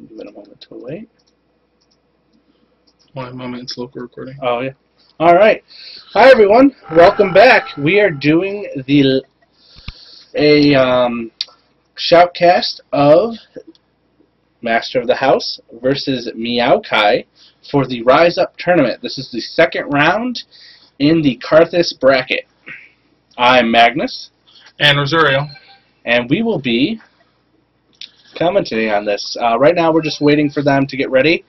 Give it a moment to wait. 1 moment, it's local recording. Oh, yeah. All right. Hi, everyone. Welcome back. We are doing a shoutcast of Master of the House versus Meeowkai for the Rise Up tournament. This is the second round in the Karthus bracket. I'm Magnus. And Rosario. And we will be commenting on this. Right now we're just waiting for them to get ready.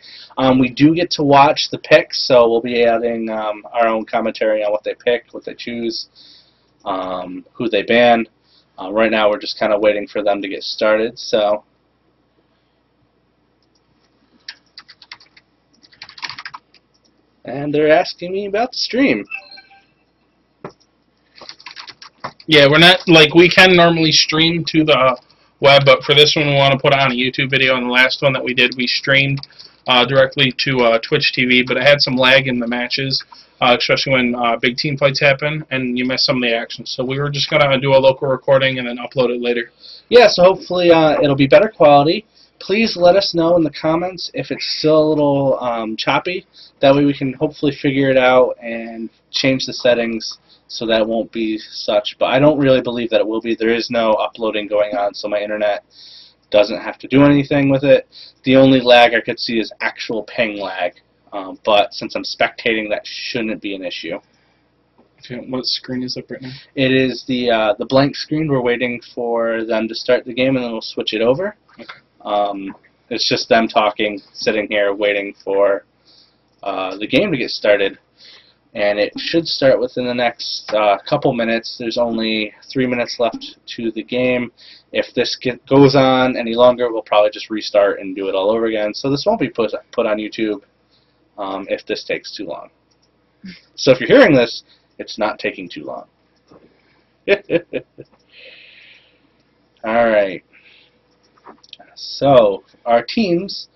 We do get to watch the picks, so we'll be adding our own commentary on what they pick, what they choose, who they ban. Right now we're just kind of waiting for them to get started. So, and they're asking me about the stream. Yeah, we're not, like, we can normally stream to the web, but for this one we want to put on a YouTube video, and the last one that we did, we streamed directly to Twitch TV, but it had some lag in the matches, especially when big team fights happen, and you miss some of the action. So we were just going to do a local recording and then upload it later. Yeah, so hopefully it'll be better quality. Please let us know in the comments if it's still a little choppy. That way we can hopefully figure it out and change the settings so that won't be such. But I don't really believe that it will be. There is no uploading going on, so my internet doesn't have to do anything with it. The only lag I could see is actual ping lag. But since I'm spectating, that shouldn't be an issue. Okay, what screen is up right now? It is the blank screen. We're waiting for them to start the game, and then we'll switch it over. Okay. It's just them talking, sitting here, waiting for the game to get started. And it should start within the next couple minutes. There's only 3 minutes left to the game. If this goes on any longer, we'll probably just restart and do it all over again. So this won't be put on YouTube if this takes too long. So if you're hearing this, it's not taking too long. Alright. So our teams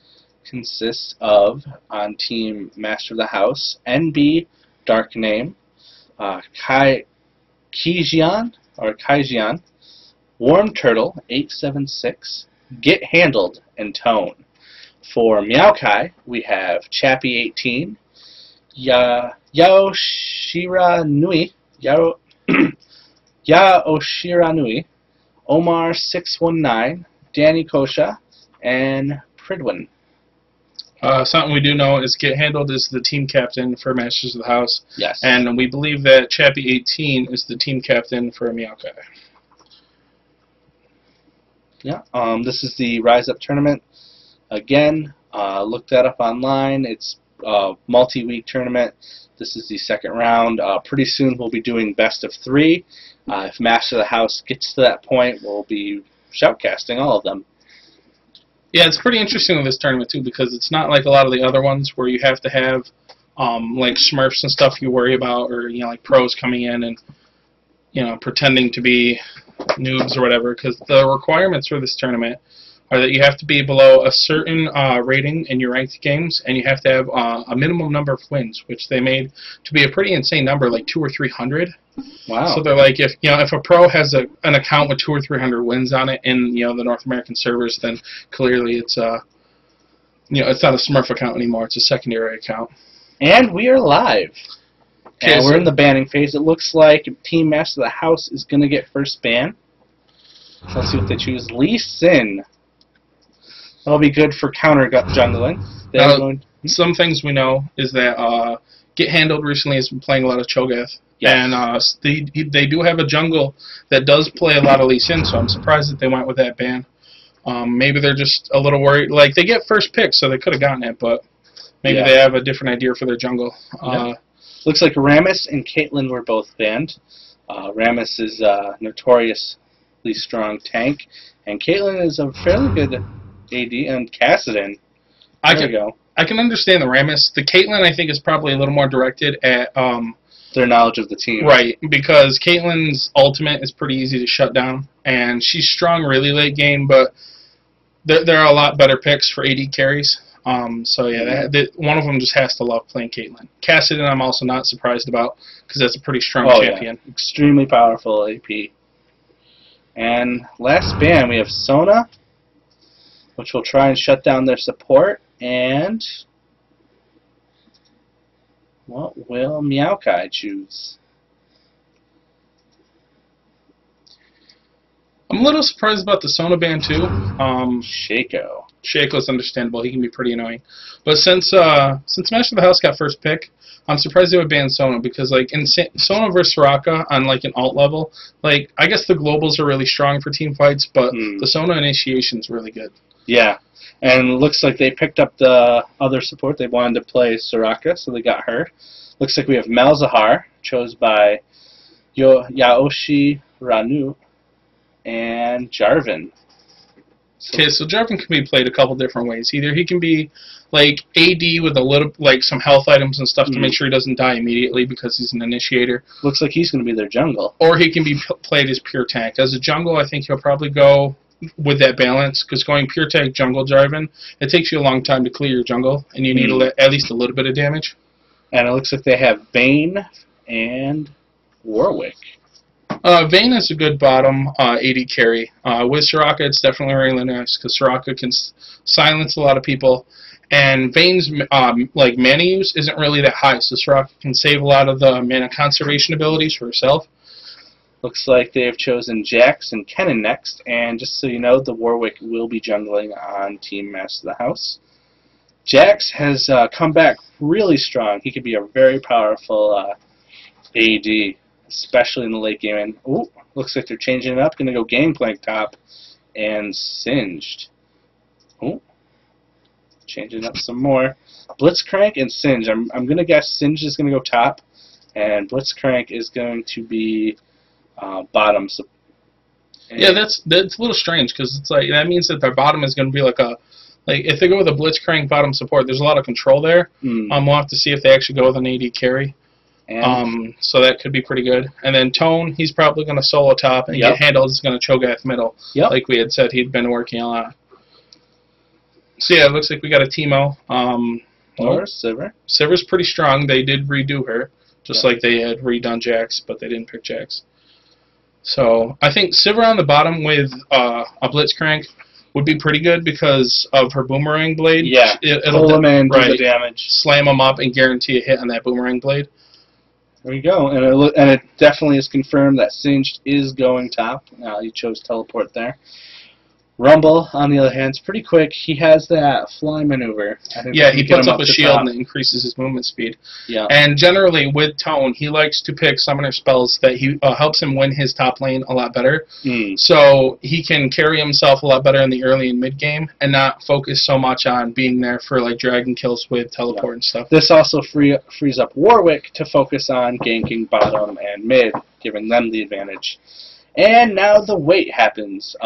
consist of, on Team Master of the House, NB Dark Name, Kaijian, Warm Turtle 876, Get Handled, and Tone. For Meeowkai, we have Chappie 18, Yaoshira Nui, Omar 619, Danny Kosha, and Pridwin. Something we do know is Get Handled is the team captain for Masters of the House. Yes. And we believe that Chappie 18 is the team captain for Meeowkai. Yeah. This is the Rise Up tournament. Again, look that up online. It's a multi-week tournament. This is the second round. Pretty soon we'll be doing best of 3. If Master of the House gets to that point, we'll be shoutcasting all of them. Yeah, it's pretty interesting with this tournament too, because it's not like a lot of the other ones where you have to have like Smurfs and stuff you worry about, or like pros coming in and pretending to be noobs or whatever. Because the requirements for this tournament are that you have to be below a certain rating in your ranked games, and you have to have a minimum number of wins, which they made to be a pretty insane number, like 200 or 300. Wow. So they're like, if a pro has an account with 200 or 300 wins on it in the North American servers, then clearly it's it's not a Smurf account anymore. It's a secondary account. And we are live. Okay, and we're in the banning phase. It looks like Team Master of the House is going to get first ban. So let's see what they choose. Lee Sin. That'll be good for counter jungling. Some things we know is that Get Handled recently has been playing a lot of Cho'Gath. Yes. And they do have a jungle that does play a lot of Lee Sin, so I'm surprised that they went with that ban. Maybe they're just a little worried. Like, they get first pick, so they could have gotten it, but maybe they have a different idea for their jungle. Looks like Rammus and Caitlyn were both banned. Rammus is a notoriously strong tank, and Caitlyn is a fairly good AD, and Kassadin. There we go. I can understand the Rammus. The Caitlyn, I think, is probably a little more directed at their knowledge of the team. Right, because Caitlyn's ultimate is pretty easy to shut down, and she's strong really late game, but there are a lot better picks for AD carries. So yeah, one of them just has to love playing Caitlyn. Kassadin I'm also not surprised about, because that's a pretty strong champion. Yeah. Extremely powerful AP. And last ban, we have Sona which will try and shut down their support. And what will Meeowkai choose? I'm a little surprised about the Sona ban too. Shaco's understandable. He can be pretty annoying. But since Master of the House got first pick, I'm surprised they would ban Sona because like in Sona versus Soraka on like an alt level, like I guess the globals are really strong for team fights, but the Sona initiation is really good. Yeah, and it looks like they picked up the other support. They wanted to play Soraka, so they got her. Looks like we have Malzahar, chose by Yaoshi Ranu, and Jarvan. Okay, so Jarvan can be played a couple different ways. Either he can be like AD with a little, like some health items and stuff to make sure he doesn't die immediately because he's an initiator. Looks like he's going to be their jungle. Or he can be played as pure tank. As a jungle, I think he'll probably go with that balance because going pure tank jungle Jarvan, it takes you a long time to clear your jungle, and you need at least a little bit of damage. And it looks like they have Vayne and Warwick. Vayne is a good bottom AD carry. With Soraka, it's definitely really nice because Soraka can silence a lot of people, and Vayne's like mana use isn't really that high, so Soraka can save a lot of the mana conservation abilities for herself. Looks like they've chosen Jax and Kennen next, and just so you know, the Warwick will be jungling on Team Master of the House. Jax has come back really strong. He could be a very powerful AD. Especially in the late game. And ooh, looks like they're changing it up. Going to go Gangplank top and Singed. Ooh, changing up some more. Blitzcrank and Singe. I'm going to guess Singe is going to go top, and Blitzcrank is going to be bottom. So, yeah, that's a little strange because it's like that means that their bottom is going to be like if they go with a Blitzcrank bottom support, there's a lot of control there. We'll have to see if they actually go with an AD carry. So that could be pretty good. And then Tone, he's probably going to solo top and get handled. He's going to Cho'Gath middle, like we had said he'd been working a lot. So yeah, it looks like we got a Teemo. Or Sivir. Sivir's pretty strong. They did redo her, just like they had redone Jax, but they didn't pick Jax. So I think Sivir on the bottom with a Blitzcrank would be pretty good because of her Boomerang Blade. Yeah, it'll pull him in, do the damage. Slam him up and guarantee a hit on that Boomerang Blade. There you go, and it definitely is confirmed that Singed is going top. He chose teleport there. Rumble, on the other hand, is pretty quick. He has that fly maneuver. Yeah, he puts up a shield and it increases his movement speed. Yeah. And generally, with Tone, he likes to pick summoner spells that he helps him win his top lane a lot better. So he can carry himself a lot better in the early and mid game and not focus so much on being there for like dragon kills with teleport and stuff. This also frees up Warwick to focus on ganking bottom and mid, giving them the advantage. And now the wait happens.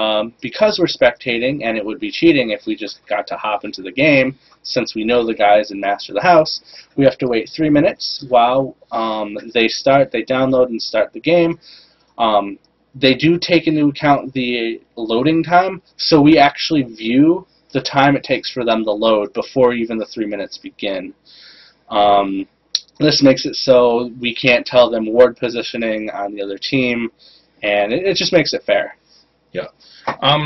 Because we're spectating, and it would be cheating if we just got to hop into the game, since we know the guys in Master of the House, we have to wait 3 minutes while they download and start the game. They do take into account the loading time, so we actually view the time it takes for them to load before even the 3 minutes begin. This makes it so we can't tell them ward positioning on the other team, and it just makes it fair. Yeah.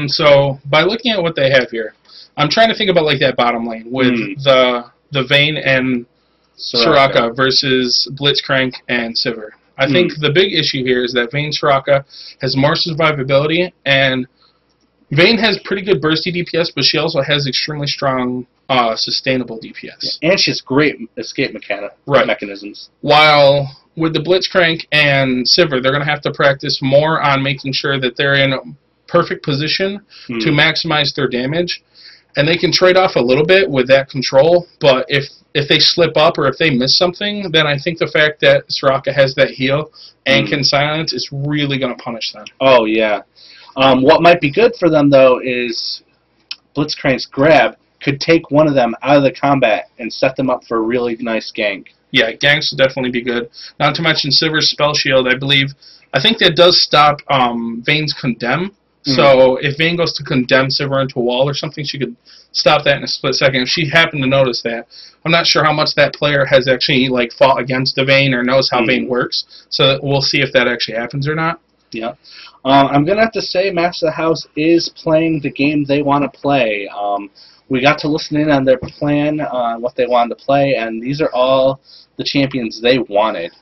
So by looking at what they have here, I'm trying to think about like that bottom lane with the Vayne and Soraka versus Blitzcrank and Sivir. I think the big issue here is that Vayne Soraka has more survivability, and Vayne has pretty good bursty DPS, but she also has extremely strong sustainable DPS. And she has great escape mechanisms. While with the Blitzcrank and Sivir, they're going to have to practice more on making sure that they're in a perfect position to maximize their damage. And they can trade off a little bit with that control, but if they slip up or if they miss something, then I think the fact that Soraka has that heal and can silence is really going to punish them. Oh, yeah. What might be good for them, though, is Blitzcrank's grab could take one of them out of the combat and set them up for a really nice gank. Yeah, ganks would definitely be good. Not to mention Sivir's Spell Shield, I think that does stop Vayne's Condemn. So if Vayne goes to condemn Sivir into a wall or something, she could stop that in a split second. If she happened to notice that, I'm not sure how much that player has actually like fought against the Vayne or knows how Vayne works. So we'll see if that actually happens or not. Yeah. I'm going to have to say Master of the House is playing the game they want to play. We got to listen in on their plan, what they wanted to play, and these are all the champions they wanted.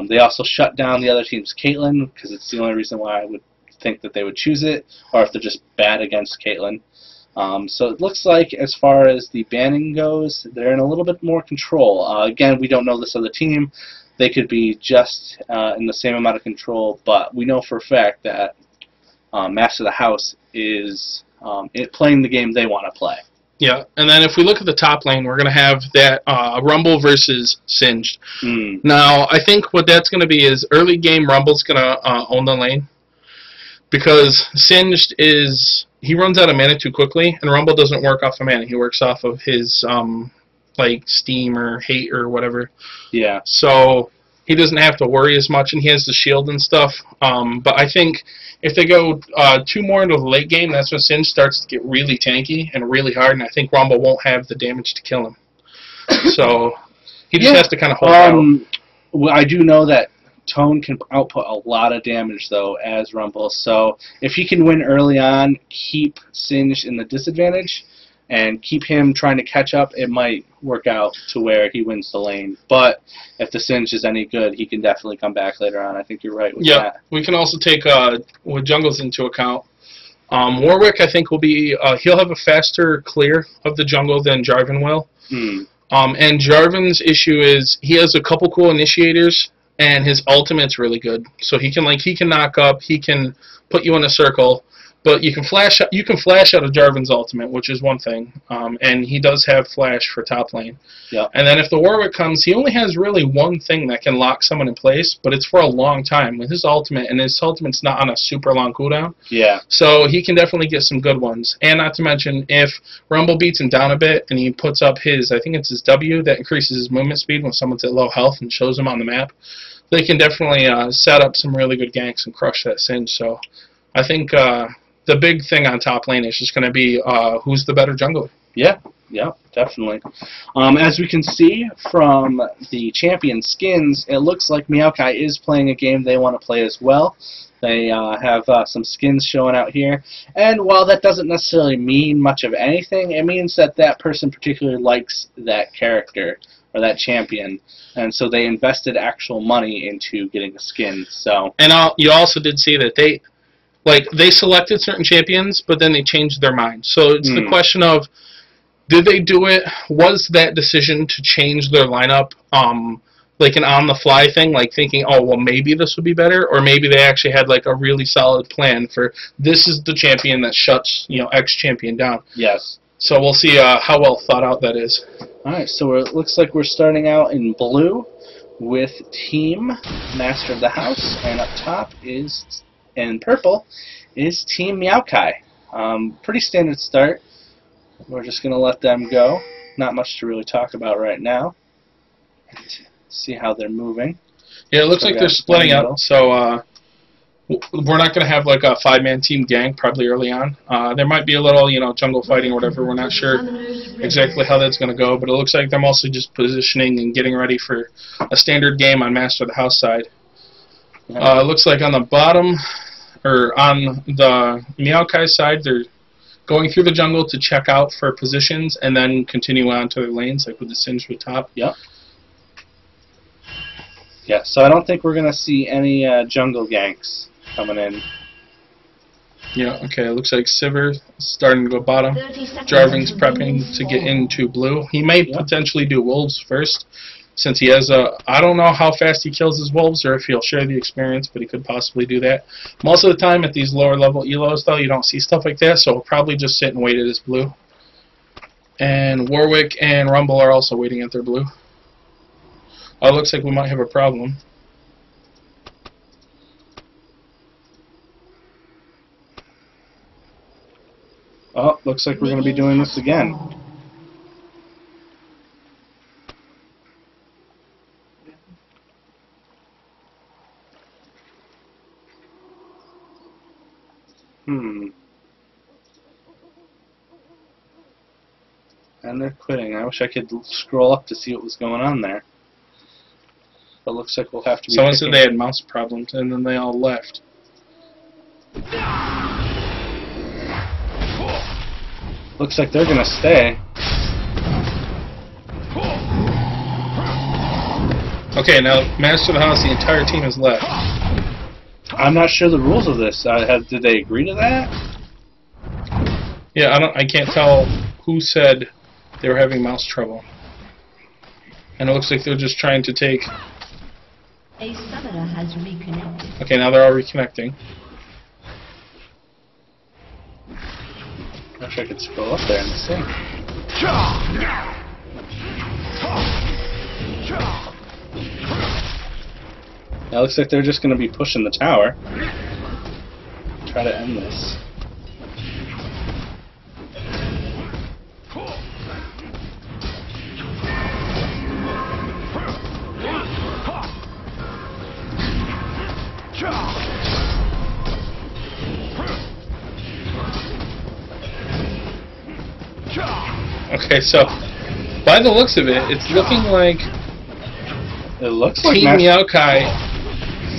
They also shut down the other team's Caitlyn, because it's the only reason why I would think that they would choose it, or if they're just bad against Caitlyn. So it looks like, as far as the banning goes, they're in a little bit more control. Again, we don't know this other team. They could be just in the same amount of control, but we know for a fact that Master of the House is playing the game they want to play. Yeah, and then if we look at the top lane, we're going to have that Rumble versus Singed. Now, I think what that's going to be is early game Rumble's going to own the lane, because Singed he runs out of mana too quickly, and Rumble doesn't work off of mana. He works off of his like Steam or Hate or whatever. Yeah. So he doesn't have to worry as much, and he has the shield and stuff. But I think if they go two more into the late game, that's when Singed starts to get really tanky and really hard, and I think Rumble won't have the damage to kill him. So he just has to kind of hold out. Well, I do know that Tone can output a lot of damage, though, as Rumble. So if he can win early on, keep Singed in the disadvantage, and keep him trying to catch up, it might work out to where he wins the lane. But if the Singed is any good, he can definitely come back later on. I think you're right with that. We can also take jungles into account. Warwick, I think, will be he'll have a faster clear of the jungle than Jarvan will. And Jarvan's issue is he has a couple cool initiators, and his ultimate's really good. So he can knock up, he can put you in a circle. But you can flash out of Jarvan's ultimate, which is one thing, and he does have flash for top lane. Yeah. And then if the Warwick comes, he only has really one thing that can lock someone in place, but it's for a long time with his ultimate, and his ultimate's not on a super long cooldown. Yeah. So he can definitely get some good ones. And not to mention, if Rumble beats him down a bit and he puts up his, I think it's his W, that increases his movement speed when someone's at low health and shows him on the map, they can definitely set up some really good ganks and crush that Singed. So I think the big thing on top lane is just going to be who's the better jungler. Yeah, definitely. As we can see from the champion skins, it looks like Meeowkai is playing a game they want to play as well. They have some skins showing out here, and while that doesn't necessarily mean much of anything, it means that that person particularly likes that character or that champion, and so they invested actual money into getting a skin. So, and you also did see that they selected certain champions, but then they changed their mind. So it's the question of, did they do it? Was that decision to change their lineup like an on-the-fly thing, like thinking, oh, well, maybe this would be better, or maybe they actually had like a really solid plan for this is the champion that shuts X champion down. Yes. So we'll see how well thought out that is. All right. So it looks like we're starting out in blue with Team Master of the House, and up top is. And purple is Team Meeowkai. Pretty standard start. We're just going to let them go. Not much to really talk about right now. See how they're moving. Yeah, it looks like they're splitting up. So we're not going to have like a 5-man team gang probably early on. There might be a little, jungle fighting or whatever. We're not sure exactly how that's going to go, but it looks like they're mostly just positioning and getting ready for a standard game on Master of the House side. It looks like on the bottom, or on the Meeowkai side, they're going through the jungle to check out for positions and then continue on to their lanes, like with the Singed with top. Yep. Yeah, so I don't think we're going to see any jungle ganks coming in. Yeah, okay, it looks like Sivir starting to go bottom. Jarvan's prepping to get into blue. He may potentially do wolves first, since he has I don't know how fast he kills his wolves or if he'll share the experience, but he could possibly do that. Most of the time at these lower level elos, though, you don't see stuff like that, so he'll probably just sit and wait at his blue. And Warwick and Rumble are also waiting at their blue. It looks like we might have a problem. Oh, looks like we're going to be doing this again. And they're quitting. I wish I could scroll up to see what was going on there. But looks like we'll have to be Someone said they had mouse problems, and then they all left. Looks like they're gonna stay. Okay, now Master of the House, the entire team is left. I'm not sure the rules of this. Did they agree to that? Yeah, I can't tell who said they were having mouse trouble. And it looks like they're just trying to take... A summoner has reconnected. Okay, now they're all reconnecting. I wish I could scroll up there and see. Now it looks like they're just going to be pushing the tower. Try to end this. Okay, so by the looks of it, it's looking like Team Meeowkai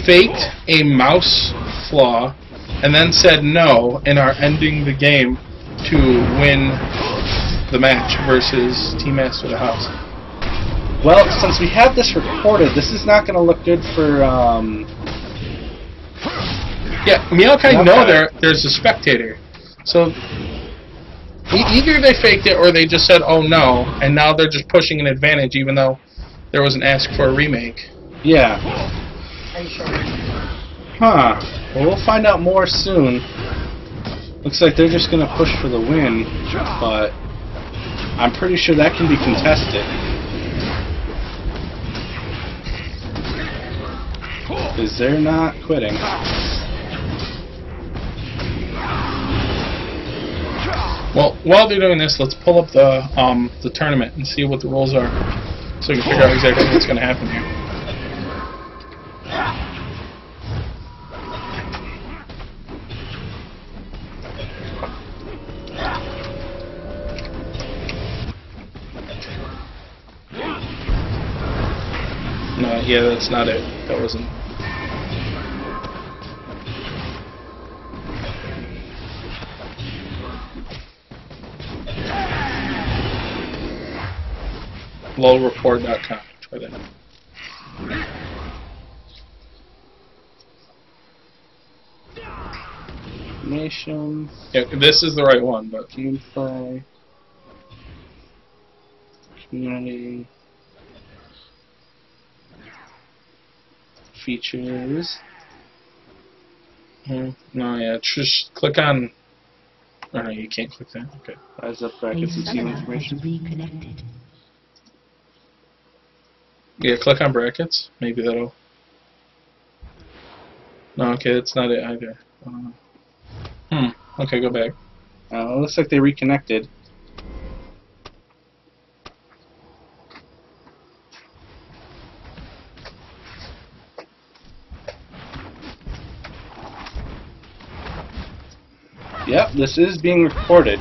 faked a mouse flaw and then said no and are ending the game to win the match versus Team Master of the House. Well, since we have this recorded, this is not going to look good for. Yeah, Meeowkai know there's a spectator, so either they faked it or they just said oh no, and now they're just pushing an advantage even though there was an ask for a remake. Yeah. Huh. Well, we'll find out more soon. Looks like they're just going to push for the win, but I'm pretty sure that can be contested. Because they're not quitting. Well, while they're doing this, let's pull up the tournament and see what the rules are, so we can figure out exactly what's going to happen here. No, yeah, that's not it. That wasn't. Lowreport.com. Try that. Nation. Yeah, this is the right one, but Gameplay. Community. Features. no, yeah, just click on. Oh no, you can't click that. Okay. Rise up brackets and team information. Reconnected. Yeah, click on brackets. Maybe that'll. No, okay, that's not it either. Okay, go back. It looks like they reconnected. Yep, this is being recorded.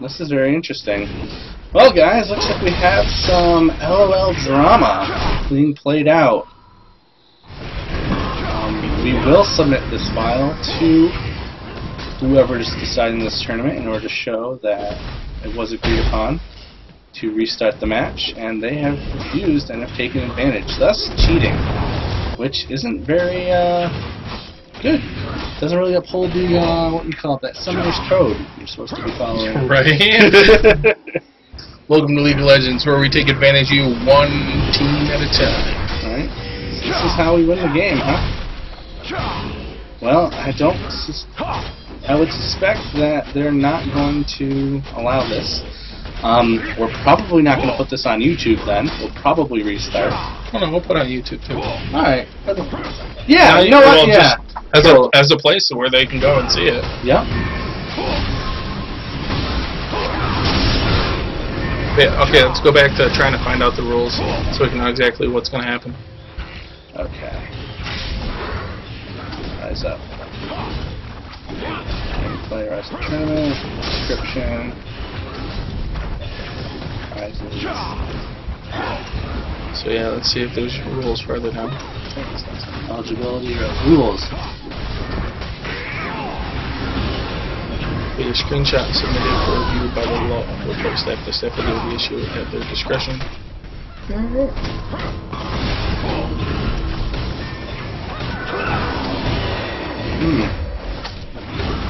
This is very interesting. Well, guys, looks like we have some LOL drama being played out. We will submit this file to whoever is deciding this tournament in order to show that it was agreed upon to restart the match, and they have refused and have taken advantage, thus cheating, which isn't very good. Doesn't really uphold the, what you call it, that summoner's code you're supposed to be following. Right. Welcome to League of Legends, where we take advantage of you one team at a time. Alright. This is how we win the game, huh? Well, I would suspect that they're not going to allow this. We're probably not going to put this on YouTube then. We'll probably restart. Oh no, we'll put it on YouTube too. Alright. Yeah, you know what? Yeah. As a place where they can go and see it. Yep. Yeah, okay, let's go back to trying to find out the rules so we can know exactly what's going to happen. Okay. Rise up. Play Rise of Tournament. Description. Rises. So yeah, let's see if there's rules further down. Eligibility or rules. Be a screenshot submitted for review by the law enforcement staff. The staff will do the issue at their discretion.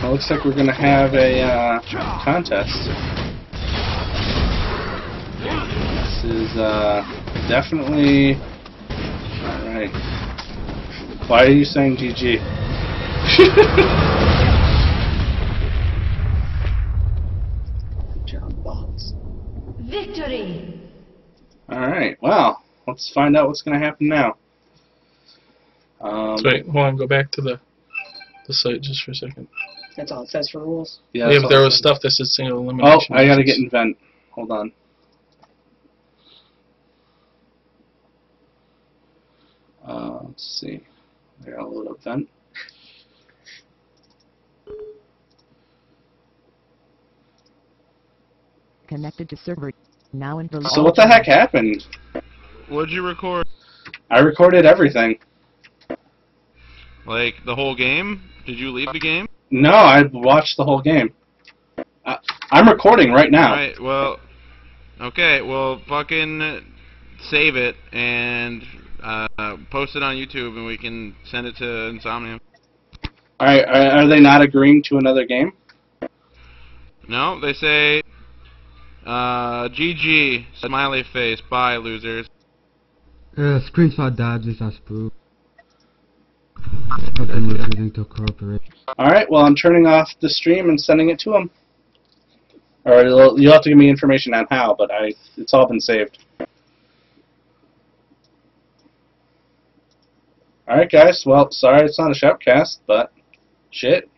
Well, looks like we're going to have a contest. This is definitely... Alright. Why are you saying GG? Victory! Alright, well, let's find out what's going to happen now. So wait, hold on, go back to the site just for a second. That's all it says for rules. Yeah, Yeah, but there was stuff that said single elimination. Oh, I gotta get invent. Hold on. Let's see. I gotta load up vent. Connected to server. Now in So what the heck happened? What'd you record? I recorded everything. Like, the whole game? Did you leave the game? No, I watched the whole game. I'm recording right now. Alright, well... Okay, well, fucking save it and post it on YouTube and we can send it to Insomnia. Alright, are they not agreeing to another game? No, they say... GG, smiley face, bye, losers. Screenshot dodges are spook. I've been refusing to cooperate. Alright, well I'm turning off the stream and sending it to them. Or you'll have to give me information on how, but it's all been saved. Alright guys, well, sorry it's not a shoutcast, but shit.